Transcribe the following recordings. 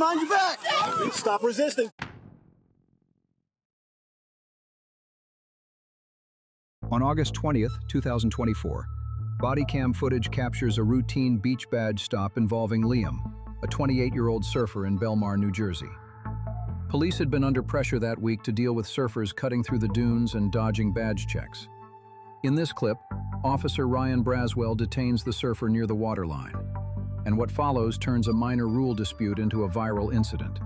him behind your back. Stop resisting. On August 20th, 2024, body cam footage captures a routine beach badge stop involving Liam, a 28-year-old surfer in Belmar, New Jersey. Police had been under pressure that week to deal with surfers cutting through the dunes and dodging badge checks. In this clip, Officer Ryan Braswell detains the surfer near the waterline, and what follows turns a minor rule dispute into a viral incident.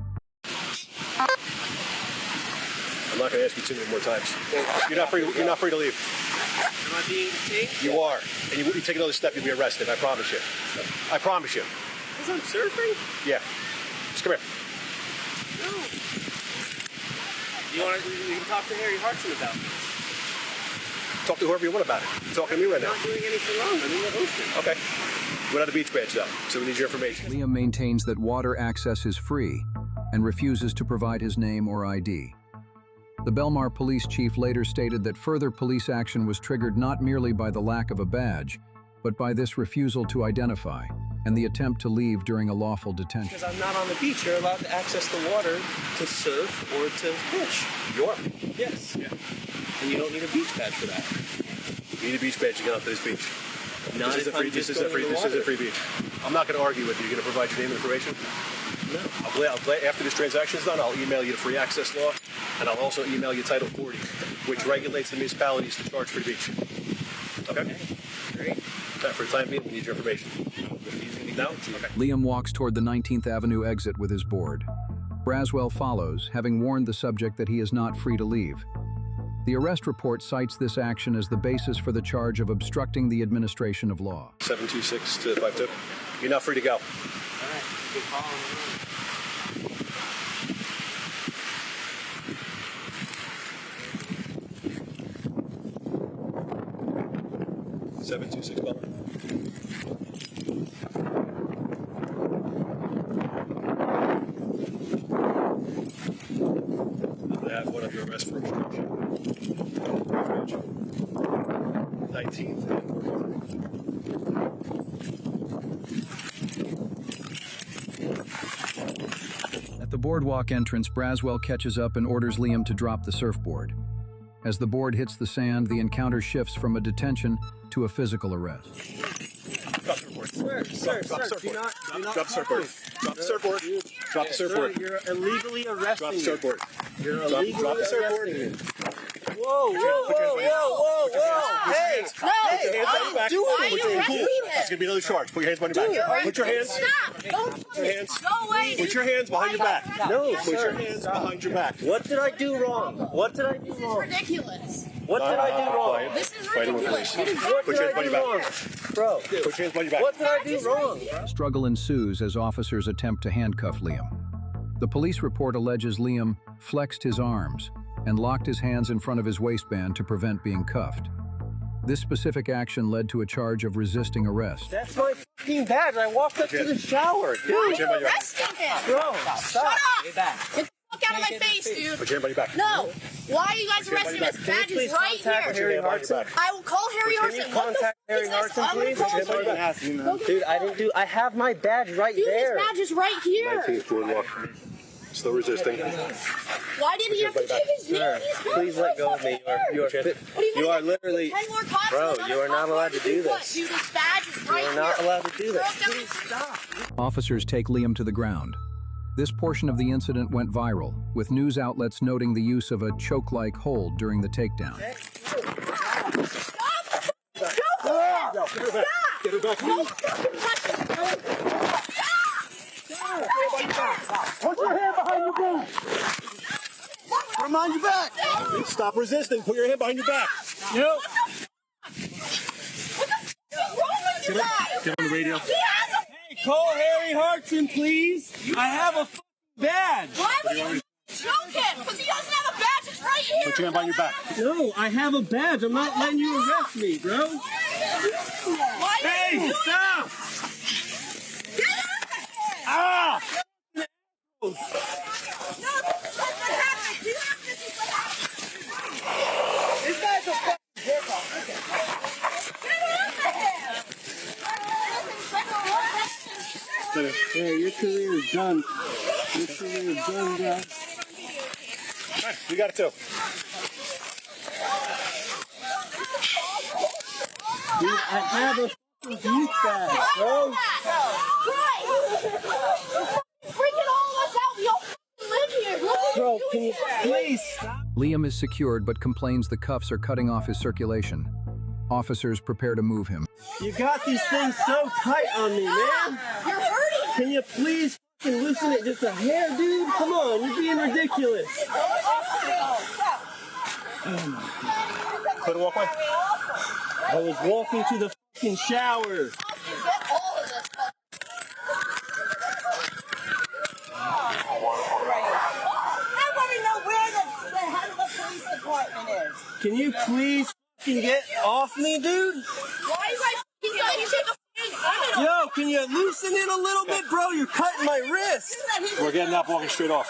I'm not going to ask you too many more times. You're not free to leave. Am I being detained? You are. And you take another step, you'll be arrested. I promise you. I promise you. Because I'm surfing? Yeah. Just come here. No. You can talk to Harry Hartson about it. Talk to whoever you want about it. You're talking to me right now. I'm not doing anything wrong. I'm the hosting. Okay. We're not a beach badge, though, so we need your information. Liam maintains that water access is free and refuses to provide his name or ID. The Belmar police chief later stated that further police action was triggered not merely by the lack of a badge, but by this refusal to identify and the attempt to leave during a lawful detention. Because I'm not on the beach, you're allowed to access the water to surf or to fish. You are? Yes. Yeah. And you don't need a beach badge for that. You need a beach badge to get onto this beach. Not This is a free beach. I'm not going to argue with you. You're going to provide your name and information? No. After this transaction is done, I'll email you the free access law, and I'll also email you Title 40, which regulates the municipalities to charge for the beach. Okay? Great. For the time being, we need your information. No? Okay. Liam walks toward the 19th Avenue exit with his board. Braswell follows, having warned the subject that he is not free to leave. The arrest report cites this action as the basis for the charge of obstructing the administration of law. 726 to 52. You're not free to go. All right. Keep following. 726 Belmar. I have one under arrest for obstruction. 19th. At the boardwalk entrance, Braswell catches up and orders Liam to drop the surfboard. As the board hits the sand, the encounter shifts from a detention to a physical arrest. Drop the surfboard. Sir, Do not drop the surfboard. Drop the surfboard. Drop the surfboard. Sir, you're illegally arresting Drop the me. surfboard. You're Drop illegally the surfboard. arresting me. Whoa! Hey! Put your hands behind your back. That's going to be another charge. Put your hands behind your back. Put your hands. Stop! Don't Put your hands. Go away! Put your hands behind your back. No, Put your sir. hands behind your back. What did I do wrong? What did I do This is wrong? ridiculous. What did I do wrong? This is Fighting with ridiculous. police. What Put did your I hands do behind wrong? your back. Bro, Put your hands behind your back. what did I do wrong? A struggle ensues as officers attempt to handcuff Liam. The police report alleges Liam flexed his arms and locked his hands in front of his waistband to prevent being cuffed. This specific action led to a charge of resisting arrest. That's my fucking badge. I walked up to the shower, Why are dude. you arresting him? Bro, stop. Shut up! Get the fuck out of my face, dude. Put your hand behind your back. No! Why are you guys arresting him? His Can you badge please is right contact here. Harry Put your hand behind your Hartson? back. I will call Harry Can you Hartson. What the contact fuck Harry is this? Hartson, I'm gonna please? call Put your hand behind your back. him. Dude, I didn't do. I have my badge right Dude, his there. badge is right here. 19th boardwalk. Still resisting. Why did he have to take his Sir, name? He's please let go of me. You are literally. Bro, you are not allowed to do this. Dude, his badge is right You are here. not allowed to do this. Please stop. Officers take Liam to the ground. This portion of the incident went viral, with news outlets noting the use of a choke-like hold during the takedown. Stop! Get her back. Don't fucking touch me. Put your hand behind your back. Put him behind your back. Stop resisting. Put your hand behind your back. Yep. What the fuck is wrong with you guys? Get on the radio. He has a... Hey, call Harry Hartson, please. I have a badge. Why would you choke him? Because he doesn't have a badge. It's right here. Put your hand behind your back. No, I have a badge. I'm not letting you arrest me, bro. Why are you doing stop! it? Get out of here! Ah! No, this is what happened. You have to see what happened. This guy's a fucking jerk off. Get out of here! Hey, your career is done. Alright, we got it too. Dude, I have a fucking beach badge, bro. Freaking all of us out. We all live here. Bro, can you please stop? Liam is secured but complains the cuffs are cutting off his circulation. Officers prepare to move him. You got these things so tight on me, man. You're hurting. Can you please fucking loosen it just a hair, dude? Come on, you're being ridiculous. Clear the walkway. I was walking to the fucking shower. I want to know where the head of the police department is. Can you please fucking get off me, dude? Why is he's like, you take a Yo, can you loosen it a little bit, bro? You're cutting my wrist. We're getting up, walking straight off.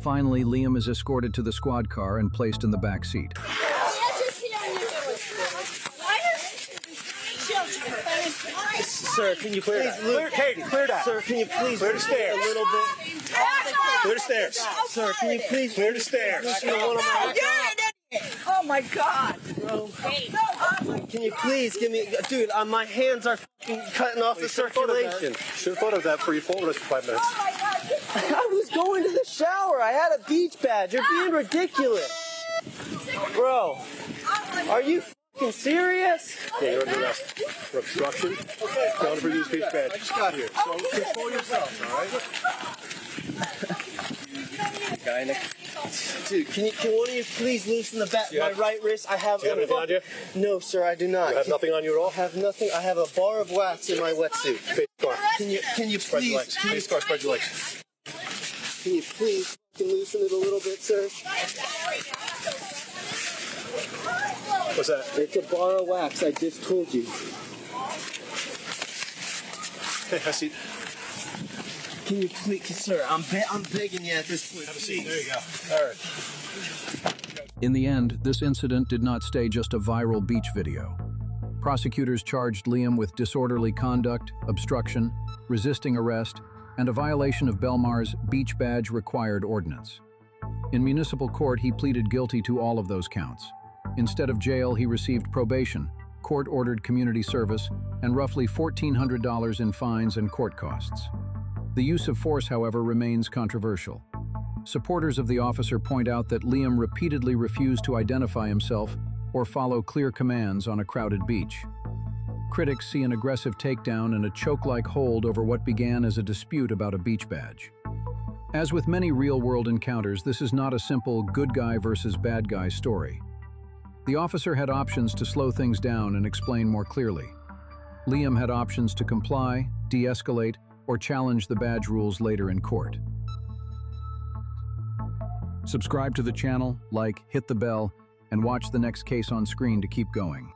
Finally, Liam is escorted to the squad car and placed in the back seat. Sir, can you please Katie, clear that. Sir, can you please Clear the stairs. a little bit? Clear the stairs. Sir, can you please Clear the stairs. Oh my God! Bro, can you please give me, dude? My hands are fucking cutting off the circulation. Should have thought of that before you followed us for 5 minutes. I was going to the shower. I had a beach badge. You're being ridiculous, bro. Are you fucking serious? Yeah, you're under arrest for obstruction. Failure to use beach badge. I just got here, so control yourself, all right? Dude, can one of you please loosen the back my right wrist? I have. Do you have anything on you? No, sir, I do not. You have nothing on you at all? I have nothing. I have a bar of wax in my wetsuit. Face car. Can you Spread your please? legs. Face car, spread your legs. Can you please fucking loosen it a little bit, sir? What's that? It's a bar of wax. I just told you. Okay, have a seat. Can you please, sir? I'm begging you at this point. Have a seat. There you go. All right. In the end, this incident did not stay just a viral beach video. Prosecutors charged Liam with disorderly conduct, obstruction, resisting arrest, and a violation of Belmar's beach badge required ordinance. In municipal court, he pleaded guilty to all of those counts. Instead of jail, he received probation, court-ordered community service, and roughly $1,400 in fines and court costs. The use of force, however, remains controversial. Supporters of the officer point out that Liam repeatedly refused to identify himself or follow clear commands on a crowded beach. Critics see an aggressive takedown and a choke-like hold over what began as a dispute about a beach badge. As with many real-world encounters, this is not a simple good guy versus bad guy story. The officer had options to slow things down and explain more clearly. Liam had options to comply, de-escalate, or challenge the badge rules later in court. Subscribe to the channel, like, hit the bell, and watch the next case on screen to keep going.